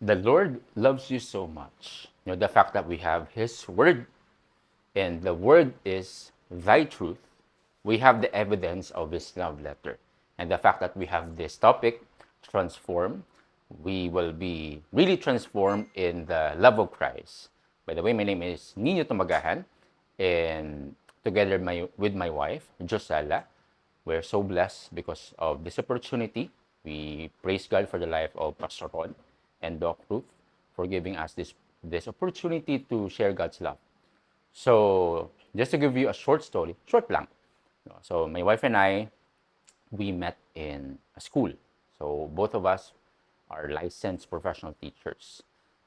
The Lord loves you so much. The fact that we have His Word, and the Word is thy truth. We have the evidence of His love letter. And the fact that we have this topic, transform, we will be really transformed in the love of Christ. By the way, my name is Nino Tumagahan, and together with my wife, Josella, we're so blessed because of this opportunity. We praise God for the life of Pastor Rod and Doc Ruth for giving us this opportunity to share God's love. So, just to give you a short story, short lang. So, my wife and I, we met in a school. So, both of us are licensed professional teachers.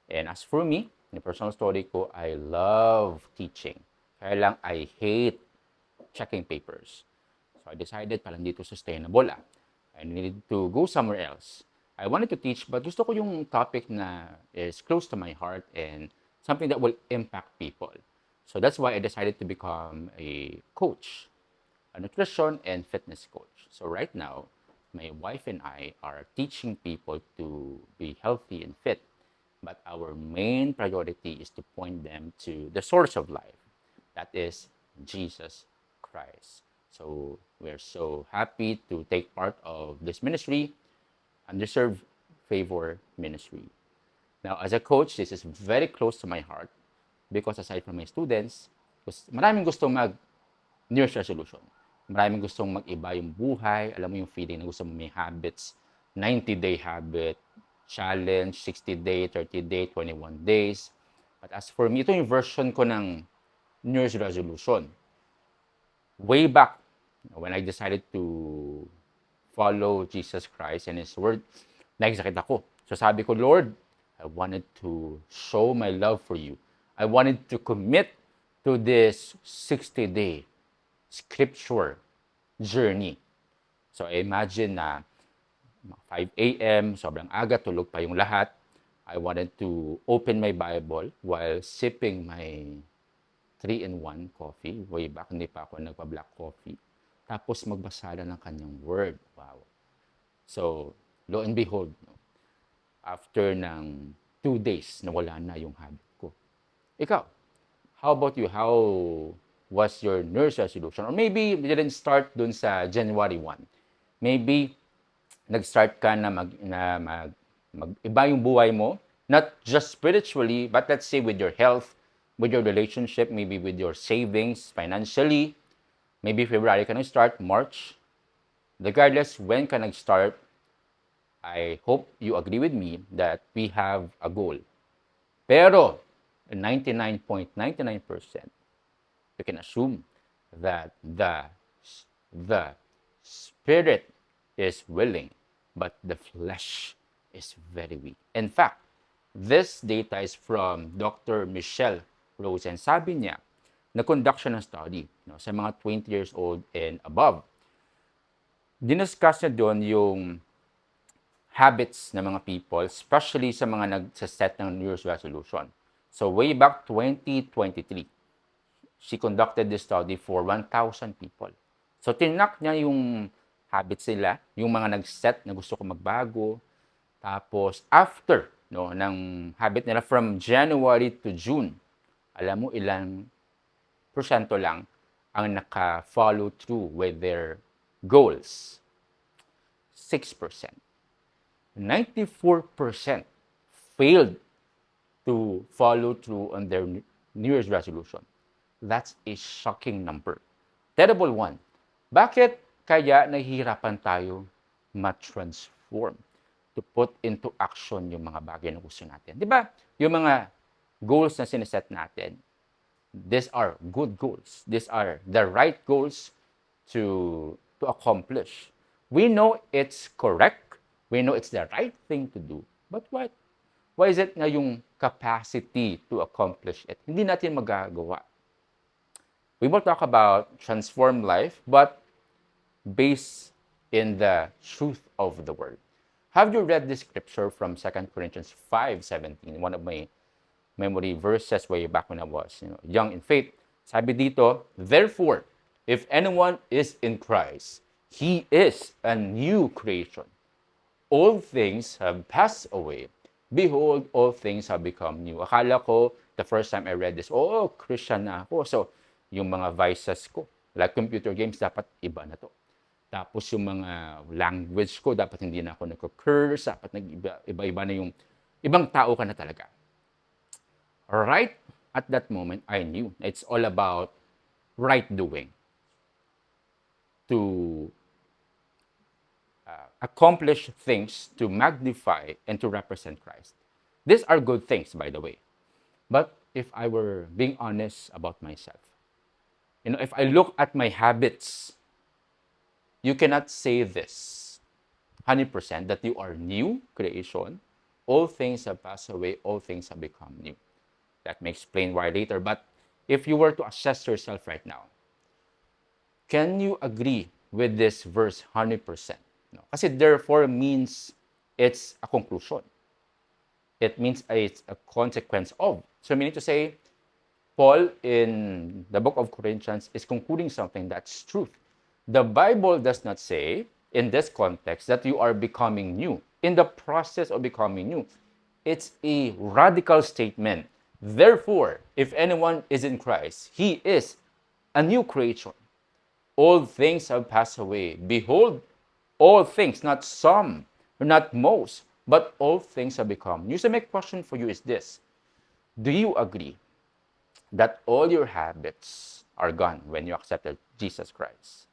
And as for me, the personal story ko, I love teaching. Kaya lang, I hate checking papers. So I decided parang dito sustainable I needed to go somewhere else. I wanted to teach but gusto ko yung topic na is close to my heart and something that will impact people. So that's why I decided to become a coach, a nutrition and fitness coach. So right now, my wife and I are teaching people to be healthy and fit. But our main priority is to point them to the source of life. That is Jesus Christ. So we're so happy to take part of this ministry, Underserved Favor Ministry. Now, as a coach, this is very close to my heart because aside from my students, maraming gustong New Year's resolution. Maraming gustong mag-iba yung buhay. Alam mo yung feeling na gusto mo may habits, 90-day habit, challenge, 60-day, 30-day, 21 days. But as for me, ito yung version ko ng New Year's resolution. Way back, when I decided to follow Jesus Christ and His Word, nagsakit ako. So sabi ko, Lord, I wanted to show my love for you. I wanted to commit to this 60-day scripture journey. So I imagine na 5 a.m., sobrang aga, tulog pa yung lahat. I wanted to open my Bible while sipping my 3-in-1 coffee. Way back, hindi pa ako nagpa-black coffee. Tapos magbasa lang ng kanyang word. Wow. So, lo and behold, after ng 2 days, nawala na yung habit ko. Ikaw, how about you? How was your New Year's resolution? Or maybe you didn't start dun sa January 1. Maybe nag-start ka na mag-iba yung buhay mo, not just spiritually, but let's say with your health, with your relationship, maybe with your savings, financially. Maybe February ka nag-start, March. Regardless when ka nag-start, I hope you agree with me that we have a goal. Pero 99.99%, you can assume that the spirit is willing, but the flesh is very weak. In fact, this data is from Dr. Michelle Rosen. Sabi niya, na-conduct siya ng study sa mga 20 years old and above. Diniscuss niya doon yung habits ng mga people, especially sa mga nagsaset ng New Year's resolution. So way back 2023, she conducted this study for 1,000 people. So tinak niya yung habits nila, yung mga nag-set na gusto ko magbago. Tapos after ng habit nila from January to June, alam mo ilang porsyento lang ang naka-follow through with their goals? 6%. 94% failed to follow through on their New Year's resolution. That's a shocking number. Terrible one. Bakit kaya nahihirapan tayo ma-transform to put into action yung mga bagay na gusto natin? Di ba? Yung mga goals na sineset natin, these are good goals. These are the right goals to accomplish. We know it's correct. We know it's the right thing to do. But what? Why is it na yung capacity to accomplish it? Hindi natin magagawa. We will talk about transformed life, but based in the truth of the word. Have you read this scripture from 2 Corinthians 5:17? One of my memory verses way back when I was young in faith. Sabi dito, therefore, if anyone is in Christ, he is a new creation. All things have passed away. behold, all things have become new. Akala ko, the first time I read this, oh, Christian na ako. So, yung mga vices ko, like computer games, dapat iba na to. Tapos yung mga language ko, dapat hindi na ako nagko-curse, dapat iba-iba na yung ibang tao ka na talaga. Right at that moment, I knew it's all about right doing to accomplish things to magnify and to represent Christ. These are good things, by the way. But if I were being honest about myself, if I look at my habits, you cannot say this 100% that you are new creation. All things have passed away, all things have become new. That may explain why later. But if you were to assess yourself right now, can you agree with this verse 100%? No. Kasi therefore means it's a conclusion. It means it's a consequence of. So meaning to say, Paul in the book of Corinthians is concluding something that's truth. The Bible does not say in this context that you are becoming new. In the process of becoming new, it's a radical statement. Therefore, if anyone is in Christ, he is a new creation. All things have passed away. Behold, all things, not some, not most, but all things have become new. So my question for you is this. Do you agree that all your habits are gone when you accepted Jesus Christ?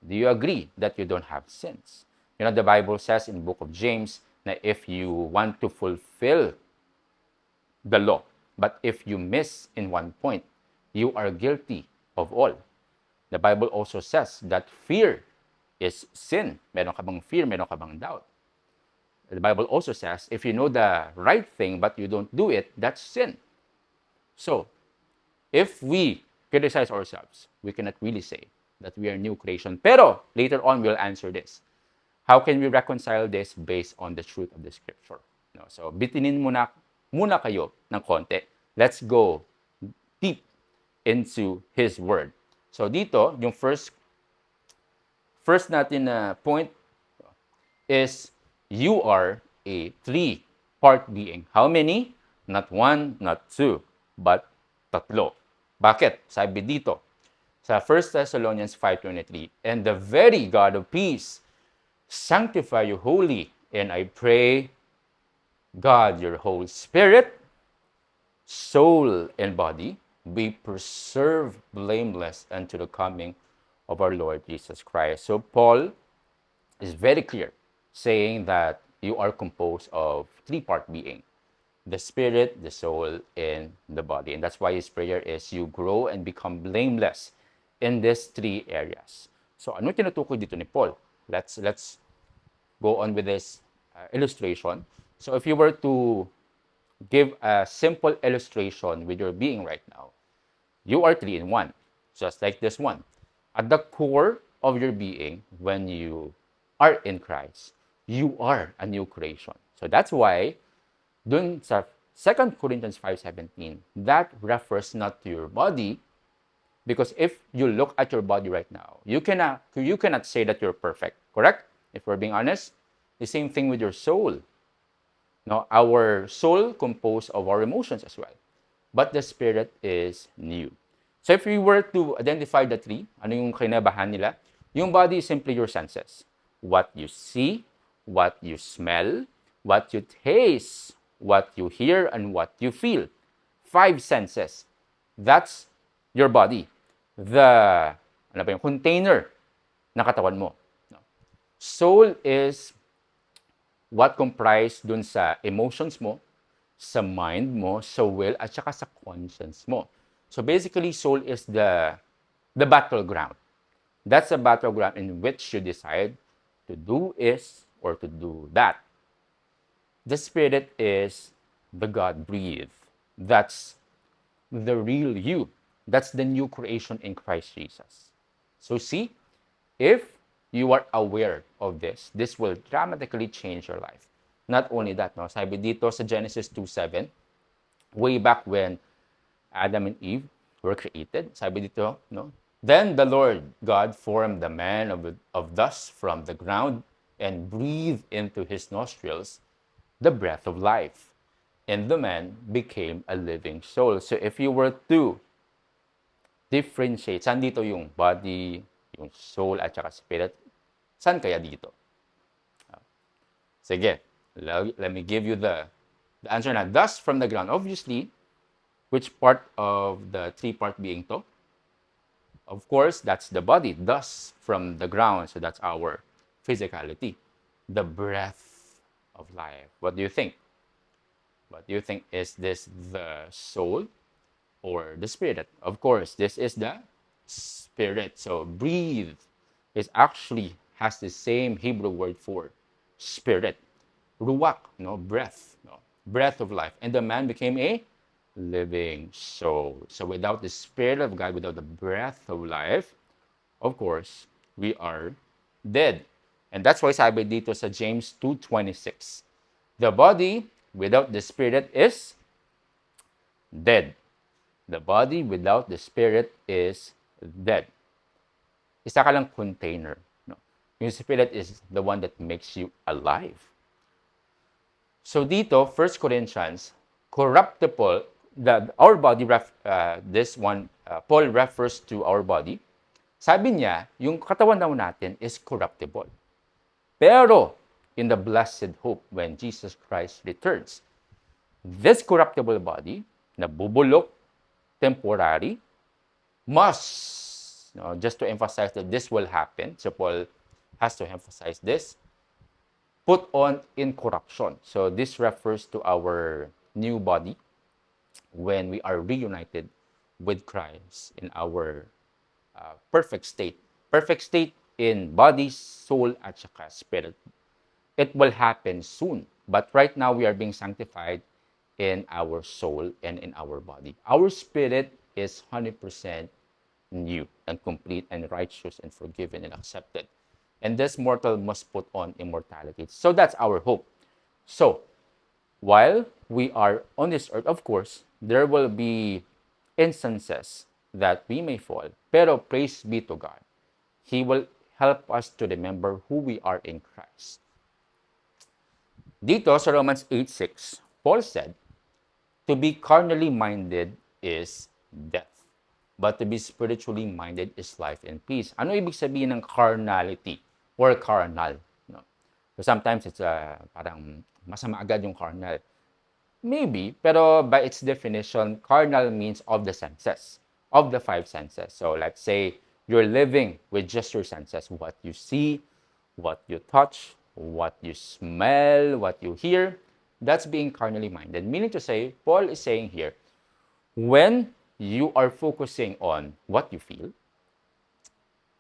Do you agree that you don't have sins? The Bible says in the book of James that if you want to fulfill the law, but if you miss in one point, you are guilty of all. The Bible also says that fear is sin. Meron ka bang fear? Meron ka bang doubt? The Bible also says if you know the right thing but you don't do it, that's sin. So, if we criticize ourselves, we cannot really say that we are new creation. Pero, later on, we'll answer this. How can we reconcile this based on the truth of the Scripture? So, bitinin muna kayo ng konti. Let's go deep into His Word. So, dito, yung first natin na point is you are a three-part being. How many? Not one, not two, but tatlo. Bakit? Sabi dito, sa 1 Thessalonians 5:23, and the very God of peace sanctify you wholly, and I pray, God, your whole spirit, soul, and body be preserved blameless unto the coming of our Lord Jesus Christ. So Paul is very clear, saying that you are composed of three-part being. The spirit, the soul, and the body. And that's why his prayer is you grow and become blameless in these three areas. So ano tinutukoy dito ni Paul? Let's go on with this illustration. So if you were to give a simple illustration with your being right now, you are three in one, just like this one. At the core of your being, when you are in Christ, you are a new creation. So that's why dun sa 2 Corinthians 5:17, that refers not to your body, because if you look at your body right now, you cannot say that you're perfect, correct? If we're being honest, the same thing with your soul. Now, our soul composed of our emotions as well, but the spirit is new. So if we were to identify the three, ano yung kinabahan nila? Yung body is simply your senses. What you see, what you smell, what you taste, what you hear, and what you feel. 5 senses. That's your body. The yung container ng katawan mo. Soul is what comprise dun sa emotions mo, sa mind mo, sa will, at saka sa conscience mo. So basically, soul is the battleground. That's a battleground in which you decide to do this or to do that. The spirit is the God-breathed. That's the real you. That's the new creation in Christ Jesus. So see, if you are aware of this, this will dramatically change your life. Not only that, no? Sabi dito sa Genesis 2:7, way back when Adam and Eve were created, sabi dito, no? Then the Lord God formed the man of dust from the ground and breathed into his nostrils the breath of life. And the man became a living soul. So if you were to differentiate, saan dito yung body, yung soul, at saka spirit? Saan kaya dito? Sige, let me give you the answer na. Dust from the ground. Obviously, which part of the three-part being to? Of course, that's the body. Dust from the ground. So that's our physicality. The breath of life. What do you think? What do you think? Is this the soul or the spirit? Of course, this is the spirit. So breathe is actually has the same Hebrew word for spirit. Ruach, no, breath, no, breath of life. And the man became a living soul. So without the spirit of God, without the breath of life, of course, we are dead. And that's why sabi dito sa James 2:26, the body without the spirit is dead. The body without the spirit is dead. Isa ka lang container. No? Yung spirit is the one that makes you alive. So dito, 1 Corinthians, corruptible, our body, Paul refers to our body. Sabi niya, yung katawan daw natin is corruptible. Pero, in the blessed hope when Jesus Christ returns, this corruptible body, na bubulok, temporary, must, just to emphasize that this will happen, so Paul has to emphasize this, put on incorruption. So this refers to our new body when we are reunited with Christ in our perfect state. Perfect state in body, soul, at saka spirit. It will happen soon. But right now, we are being sanctified in our soul and in our body. Our spirit is 100% new and complete and righteous and forgiven and accepted. And this mortal must put on immortality. So that's our hope. So, while we are on this earth, of course, there will be instances that we may fall. Pero praise be to God. He will help us to remember who we are in Christ. Dito sa Romans 8:6, Paul said, to be carnally minded is death. But to be spiritually minded is life and peace. Ano ibig sabihin ng carnality or carnal? No? So sometimes it's parang masama agad yung carnal. Maybe, pero by its definition, carnal means of the senses, of the five senses. So let's say you're living with just your senses, what you see, what you touch, what you smell, what you hear. That's being carnally minded. Meaning to say, Paul is saying here, when you are focusing on what you feel,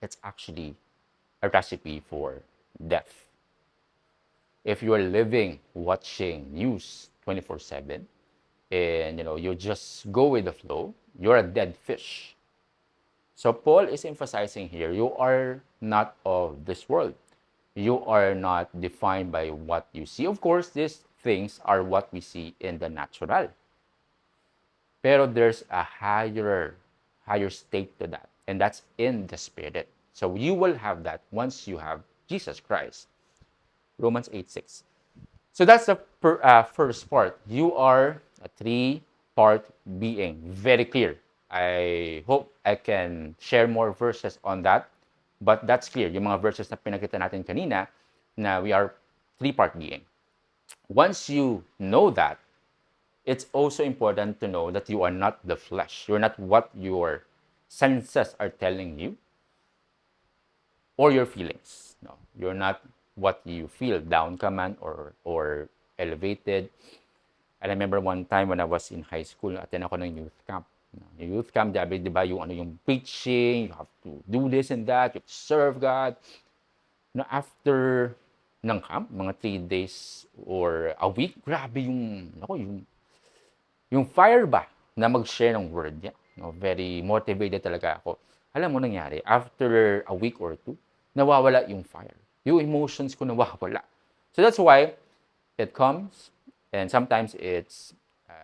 it's actually a recipe for death. If you are living, watching news 24/7, and you just go with the flow, you're a dead fish. So Paul is emphasizing here, you are not of this world. You are not defined by what you see. Of course, these things are what we see in the natural. Pero there's a higher state to that, and that's in the spirit. So you will have that once you have Jesus Christ. Romans 8:6. So that's the first part. You are a three-part being. Very clear. I hope I can share more verses on that, but that's clear. Yung mga verses na pinakita natin kanina, na we are three-part being. Once you know that, it's also important to know that you are not the flesh. You're not what your senses are telling you or your feelings. No, you're not what you feel, down ka man or elevated. I remember one time when I was in high school, attend ako ng youth camp. Yung youth camp, di ba, yung preaching, you have to do this and that, you have to serve God. After ng camp, mga 3 days or a week, grabe yung fire ba na mag-share ng word niya. Very motivated talaga ako. Alam mo nangyari, after a week or 2, nawawala yung fire. Yung emotions ko nawawala. So that's why it comes, and sometimes it's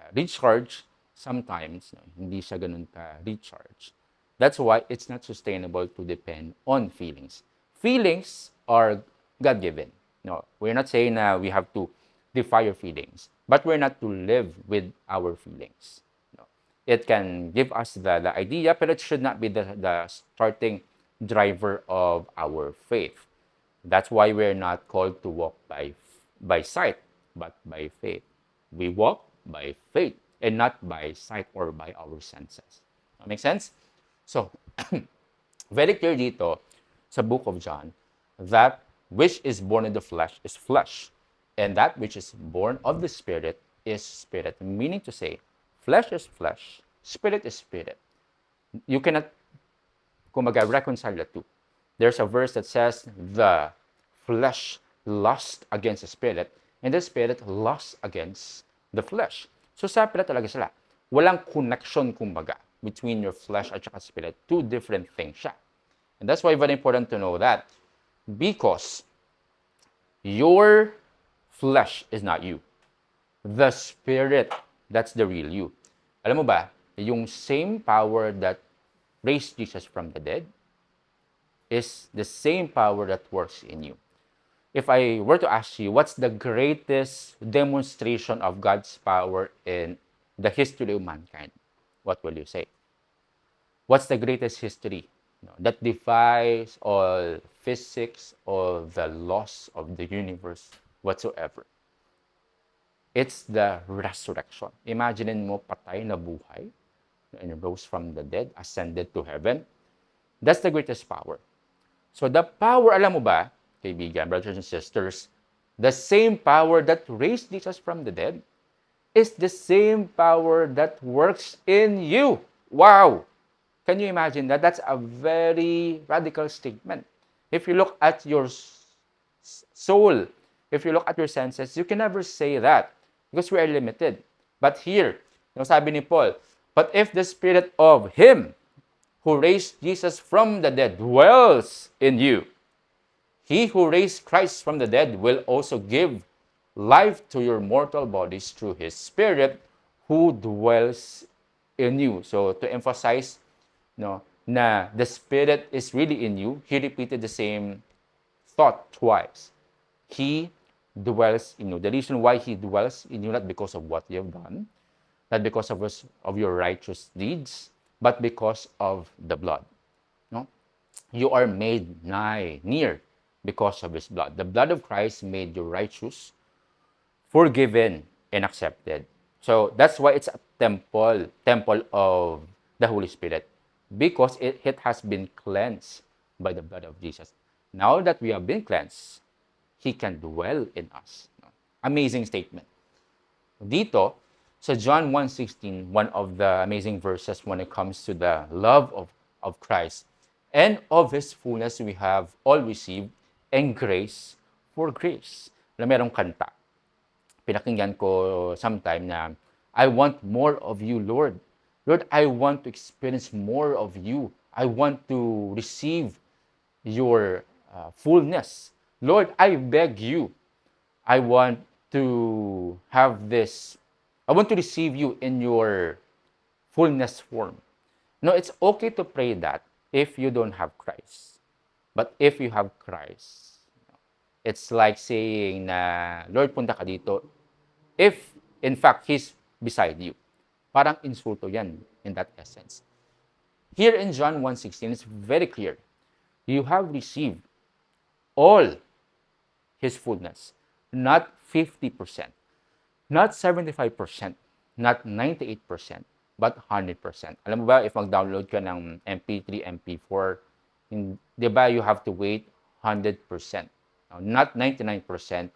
recharged, sometimes hindi siya ganun ka-recharge. That's why it's not sustainable to depend on feelings. Feelings are God-given. No, we're not saying na we have to defy your feelings. But we're not to live with our feelings. No. It can give us the idea, but it should not be the starting driver of our faith. That's why we're not called to walk by sight, but by faith. We walk by faith and not by sight or by our senses. That make sense? So, very clear dito sa book of John that which is born in the flesh is flesh, and that which is born of the spirit is spirit. Meaning to say, flesh is flesh, spirit is spirit. You cannot, kumaga, reconcile the two. There's a verse that says the flesh lusts against the spirit, and the spirit lusts against the flesh. So separate talaga sila. Walang connection, kumbaga, between your flesh at saka spirit. Two different things siya. And that's why very important to know that, because your flesh is not you. The spirit, that's the real you. Alam mo ba, yung same power that raised Jesus from the dead is the same power that works in you. If I were to ask you, what's the greatest demonstration of God's power in the history of mankind? What will you say? What's the greatest history that defies all physics, all the laws of the universe whatsoever? It's the resurrection. Imagine mo, patay na buhay, and rose from the dead, ascended to heaven. That's the greatest power. So the power, alam mo ba, kaibigan, brothers and sisters, the same power that raised Jesus from the dead is the same power that works in you. Wow! Can you imagine that? That's a very radical statement. If you look at your soul, if you look at your senses, you can never say that because we are limited. But here, sabi ni Paul, but if the spirit of him who raised Jesus from the dead dwells in you, he who raised Christ from the dead will also give life to your mortal bodies through his spirit who dwells in you. So to emphasize na the spirit is really in you, he repeated the same thought twice. He dwells in you. The reason why he dwells in you, not because of what you have done, not because of your righteous deeds, but because of the blood. No? You are made near because of his blood. The blood of Christ made you righteous, forgiven, and accepted. So that's why it's a temple of the Holy Spirit, because it has been cleansed by the blood of Jesus. Now that we have been cleansed, he can dwell in us. Amazing statement. Dito, sa John 1:16, one of the amazing verses when it comes to the love of Christ, and of his fullness we have all received, and grace for grace. Merong kanta. Pinakinggan ko sometime na, I want more of you, Lord. Lord, I want to experience more of you. I want to receive your fullness. Lord, I beg you. I want to have this. I want to receive you in your fullness form. No, it's okay to pray that if you don't have Christ. But if you have Christ, it's like saying na, Lord, punta ka dito. If, in fact, He's beside you. Parang insulto yan in that essence. Here in John 1:16, it's very clear. You have received all His fullness. Not 50%, not 75%, not 98%, but 100%. Alam mo ba, if mag-download ka ng MP3, MP4, di ba you have to wait 100%. Not 99%,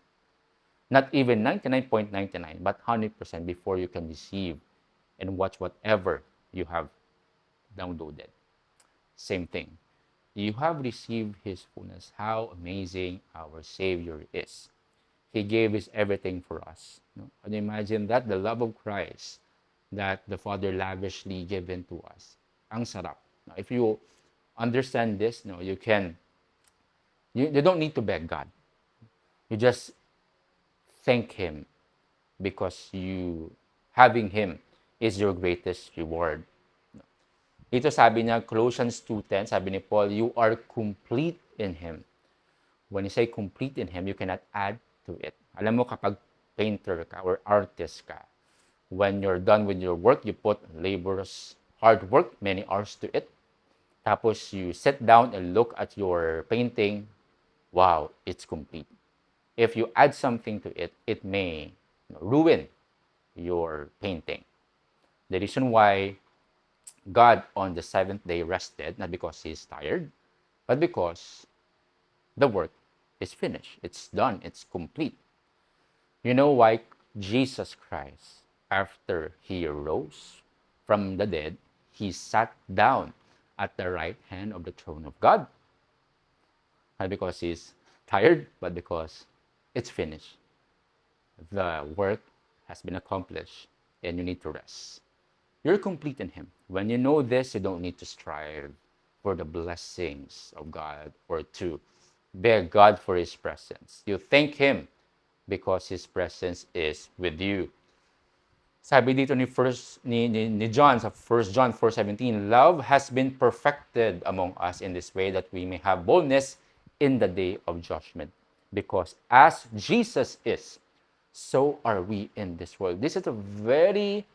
not even 99.99, but 100% before you can receive and watch whatever you have downloaded. Same thing. You have received His fullness. How amazing our Savior is. He gave His everything for us. Can you imagine that? The love of Christ that the Father lavishly given to us. Ang sarap. Now, if you understand this, you don't need to beg God. You just thank Him because having Him is your greatest reward. Dito sabi niya, Colossians 2:10, sabi ni Paul, you are complete in Him. When you say complete in Him, you cannot add to it. Alam mo, kapag painter ka or artist ka. When you're done with your work, you put labor's hard work, many hours to it. Tapos you sit down and look at your painting. Wow, it's complete. If you add something to it, it may ruin your painting. The reason why God on the seventh day rested, not because he's tired, but because the work is finished. It's done. It's complete. You know why Jesus Christ, after he rose from the dead, he sat down at the right hand of the throne of God? Not because he's tired, but because it's finished. The work has been accomplished and you need to rest. You're complete in him. When you know this, you don't need to strive for the blessings of God or to beg God for his presence. You thank him because his presence is with you. Sabi dito ni John sa 1 John 4:17, love has been perfected among us in this way that we may have boldness in the day of judgment. Because as Jesus is, so are we in this world. This is a very,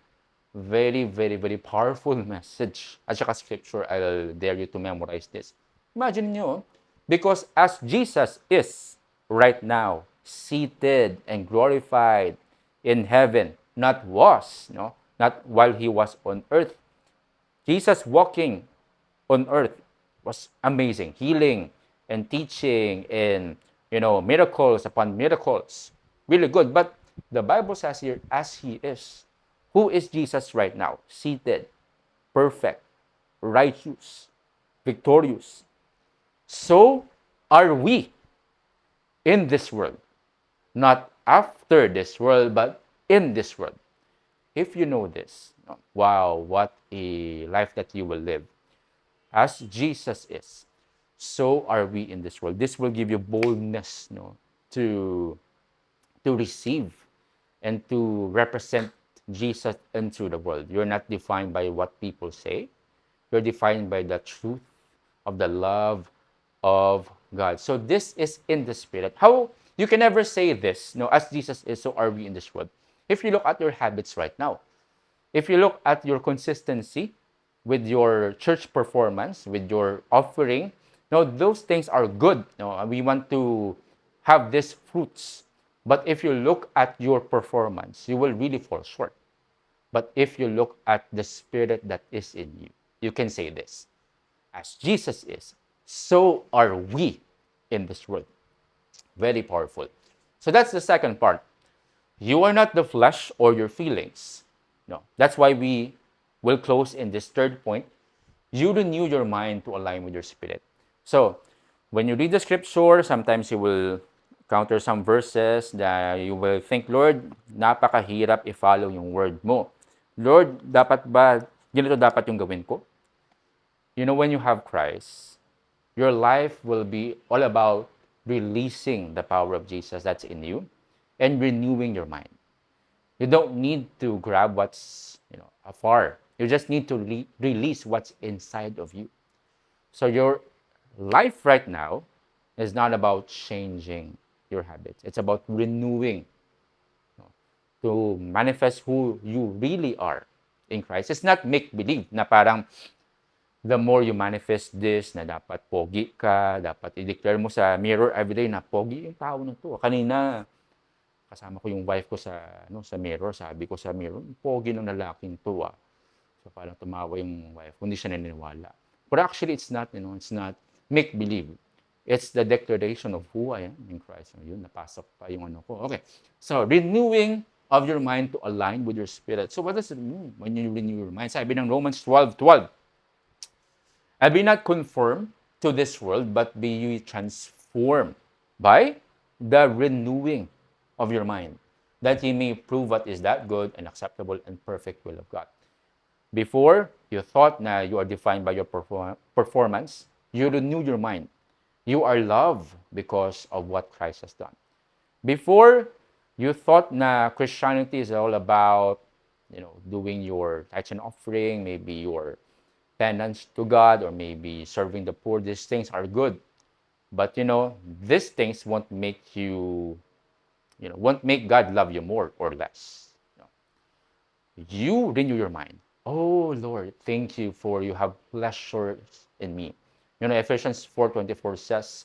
very, very, very powerful message. At saka scripture, I'll dare you to memorize this. Imagine nyo, because as Jesus is right now, seated and glorified in heaven, not was, no, not while he was on earth. Jesus walking on earth was amazing, healing and teaching and miracles upon miracles, really good. But the Bible says here, as he is. Who is Jesus right now? Seated, perfect, righteous, victorious. So are we in this world, not after this world, but in this world. If you know this, wow, what a life that you will live. As Jesus is, so are we in this world. This will give you boldness, to receive and to represent Jesus into the world. You're not defined by what people say. You're defined by the truth of the love of God. So this is in the Spirit. How you can never say this, as Jesus is, so are we in this world. If you look at your habits right now, if you look at your consistency with your church performance, with your offering, those things are good. We want to have these fruits. But if you look at your performance, you will really fall short. But if you look at the Spirit that is in you, you can say this. As Jesus is, so are we in this world. Very powerful. So that's the second part. You are not the flesh or your feelings. No. That's why we will close in this third point. You renew your mind to align with your spirit. So, when you read the scripture, sometimes you will counter some verses that you will think, Lord, napakahirap i-follow yung word mo. Lord, dapat ba, ganito dapat yung gawin ko? When you have Christ, your life will be all about releasing the power of Jesus that's in you and renewing your mind. You don't need to grab what's afar. You just need to release what's inside of you. So your life right now is not about changing your habits. It's about renewing to manifest who you really are in Christ. It's not make-believe na parang the more you manifest this, na dapat pogi ka, dapat i-declare mo sa mirror everyday na pogi yung tao na to. Kanina, kasama ko yung wife ko sa mirror, sabi ko sa mirror, pogi ng lalaking to ah. So parang tumawa yung wife, hindi siya naniniwala. But actually, it's not, it's not make-believe. It's the declaration of who I am in Christ. Yun, napasok pa yung ko. Okay, so renewing of your mind to align with your spirit. So what does it mean when you renew your mind? Sabi ng Romans 12:12. And be not conformed to this world, but be ye transformed by the renewing of your mind, that ye may prove what is that good and acceptable and perfect will of God. Before, you thought na you are defined by your performance, you renew your mind. You are loved because of what Christ has done. Before, you thought na Christianity is all about, doing your tithes and offering, maybe your penance to God, or maybe serving the poor. These things are good. But, these things won't make you won't make God love you more or less. You renew your mind. Oh Lord, thank you for you have pleasures in me. Ephesians 4:24 says,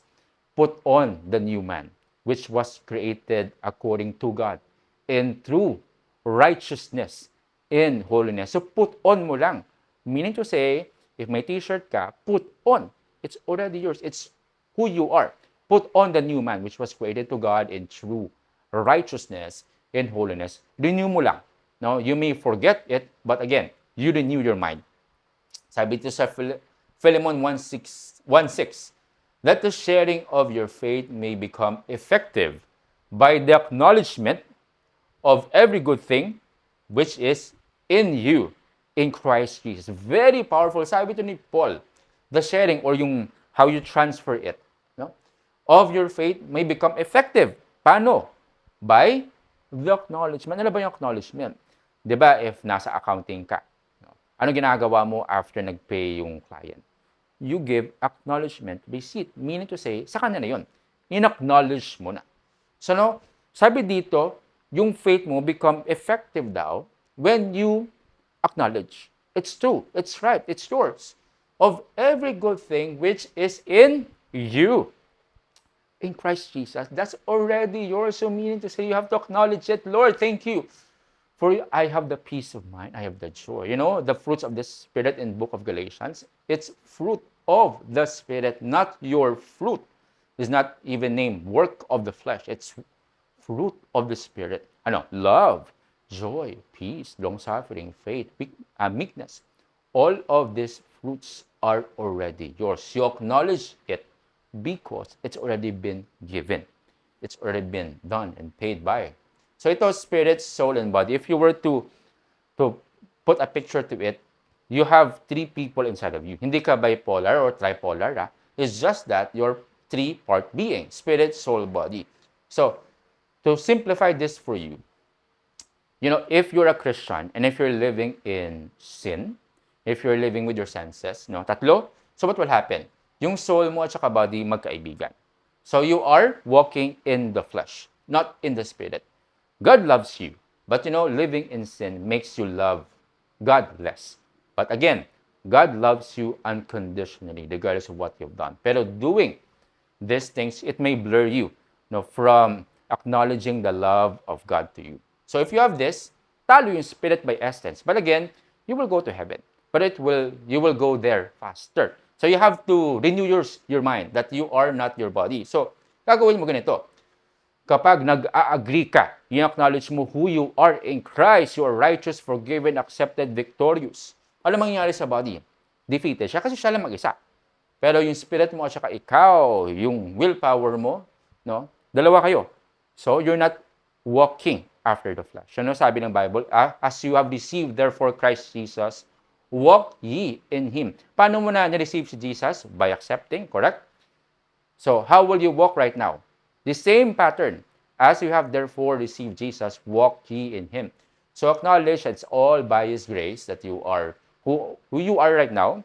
put on the new man, which was created according to God in true righteousness in holiness. So put on mo lang. Meaning to say, if may t-shirt ka, put on. It's already yours. It's who you are. Put on the new man, which was created to God in true righteousness in holiness. Renew mo lang. No, you may forget it, but again, you renew your mind. Sabi ito sa Philemon 1:6, that the sharing of your faith may become effective by the acknowledgement of every good thing which is in you, in Christ Jesus. Very powerful. Sabi ito ni Paul, the sharing or yung how you transfer it, no, of your faith may become effective. Paano? By the acknowledgement. Ano ba yung acknowledgement? Diba, if nasa accounting ka, no, ano ginagawa mo after nag-pay yung client? You give acknowledgement receipt. Meaning to say, sa kanya na yun. In-acknowledge mo na. So, no, sabi dito, yung faith mo become effective daw when you acknowledge. It's true. It's right. It's yours. Of every good thing which is in you. In Christ Jesus. That's already yours. So meaning to say, you have to acknowledge it. Lord, thank you. For I have the peace of mind. I have the joy. The fruits of the Spirit in book of Galatians, it's fruit of the Spirit, not your fruit. It's not even named work of the flesh. It's fruit of the Spirit. Love, joy, peace, long-suffering, faith, meekness. All of these fruits are already yours. You acknowledge it because it's already been given. It's already been done and paid by. So ito, spirit, soul, and body. If you were to put a picture to it, you have three people inside of you. Hindi ka bipolar or tripolar. It's just that you're three-part being. Spirit, soul, body. So, to simplify this for you, if you're a Christian and if you're living in sin, if you're living with your senses, tatlo, so what will happen? Yung soul mo at saka body magkaibigan. So you are walking in the flesh, not in the spirit. God loves you, but living in sin makes you love God less. But again, God loves you unconditionally, regardless of what you've done. Pero doing these things, it may blur you, from acknowledging the love of God to you. So if you have this, talo yung spirit by essence. But again, you will go to heaven. But you will go there faster. So you have to renew your mind that you are not your body. So, gagawin mo ganito. Kapag nag-a-agree ka, i-acknowledge mo who you are in Christ, you are righteous, forgiven, accepted, victorious. Ano mangyayari sa body? Defeated siya kasi siya lang mag-isa. Pero yung spirit mo at saka ikaw, yung willpower mo, dalawa kayo. So, you're not walking after the flesh. Sabi ng Bible? As you have received, therefore, Christ Jesus, walk ye in Him. Paano mo na na-receive si Jesus? By accepting, correct? So, how will you walk right now? The same pattern. As you have therefore received Jesus, walk ye in Him. So acknowledge it's all by His grace that you are who you are right now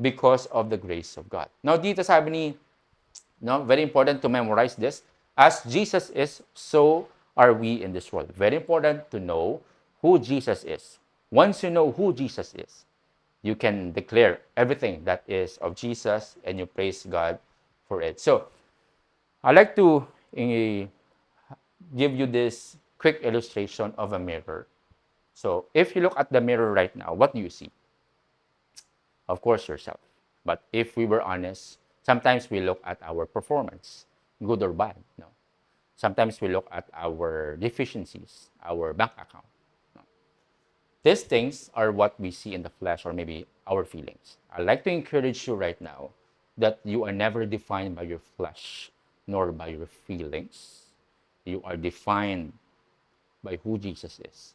because of the grace of God. Now, dito sabi ni, very important to memorize this. As Jesus is, so are we in this world. Very important to know who Jesus is. Once you know who Jesus is, you can declare everything that is of Jesus and you praise God for it. So, I'd like to give you this quick illustration of a mirror. So, if you look at the mirror right now, what do you see? Of course, yourself. But if we were honest, sometimes we look at our performance, good or bad. Sometimes we look at our deficiencies, our bank account. These things are what we see in the flesh or maybe our feelings. I'd like to encourage you right now that you are never defined by your flesh nor by your feelings. You are defined by who Jesus is.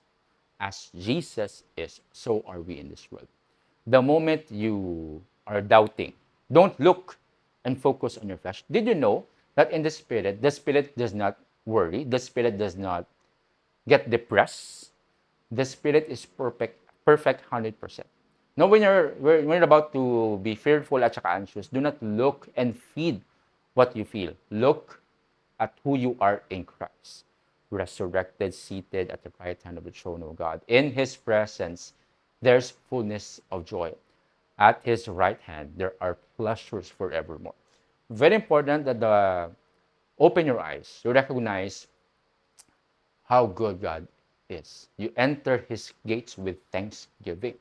As Jesus is, so are we in this world. The moment you are doubting, don't look and focus on your flesh. Did you know that in the Spirit does not worry, the Spirit does not get depressed? The Spirit is perfect 100%. Now, when you're about to be fearful at saka anxious, do not look and feed what you feel. Look at who you are in Christ. resurrected, seated at the right hand of the throne of God. In his presence, there's fullness of joy. At his right hand, there are pleasures forevermore. Very important that open your eyes to recognize how good God is. You enter his gates with thanksgiving.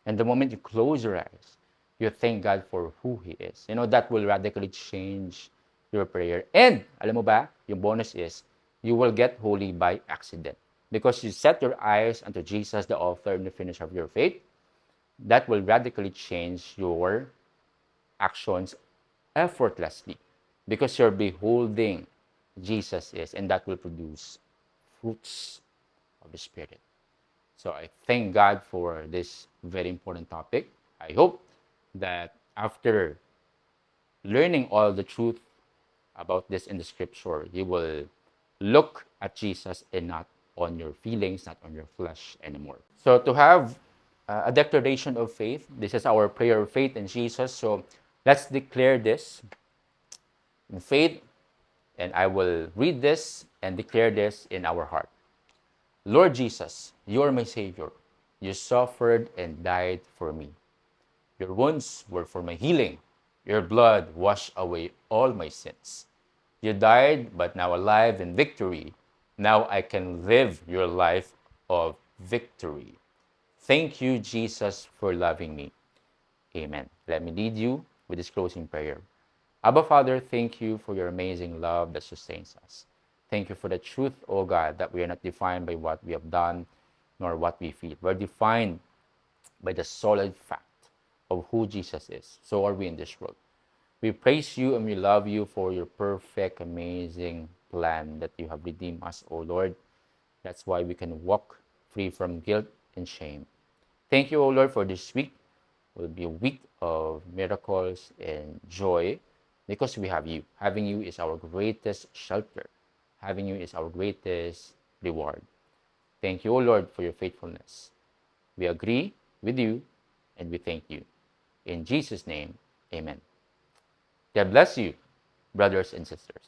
And the moment you close your eyes, you thank God for who he is. You know, that will radically change your prayer. And, alam mo ba, yung bonus is, you will get holy by accident. Because you set your eyes unto Jesus, the author and the finisher of your faith, that will radically change your actions effortlessly. Because you're beholding Jesus is, and that will produce fruits of the Spirit. So I thank God for this very important topic. I hope that after learning all the truth about this in the scripture, you will look at Jesus and not on your feelings, not on your flesh anymore. So to have a declaration of faith, this is our prayer of faith in Jesus. So let's declare this in faith, and I will read this and declare this in our heart. Lord Jesus, you are my Savior. You suffered and died for me. Your wounds were for my healing. Your blood washed away all my sins. You died, but now alive in victory. Now I can live your life of victory. Thank you, Jesus, for loving me. Amen. Let me lead you with this closing prayer. Abba, Father, thank you for your amazing love that sustains us. Thank you for the truth, O God, that we are not defined by what we have done nor what we feel. We're defined by the solid fact of who Jesus is. So are we in this world. We praise you and we love you for your perfect, amazing plan that you have redeemed us, O Lord. That's why we can walk free from guilt and shame. Thank you, O Lord, for this week. It will be a week of miracles and joy because we have you. Having you is our greatest shelter. Having you is our greatest reward. Thank you, O Lord, for your faithfulness. We agree with you and we thank you. In Jesus' name, amen. God bless you, brothers and sisters.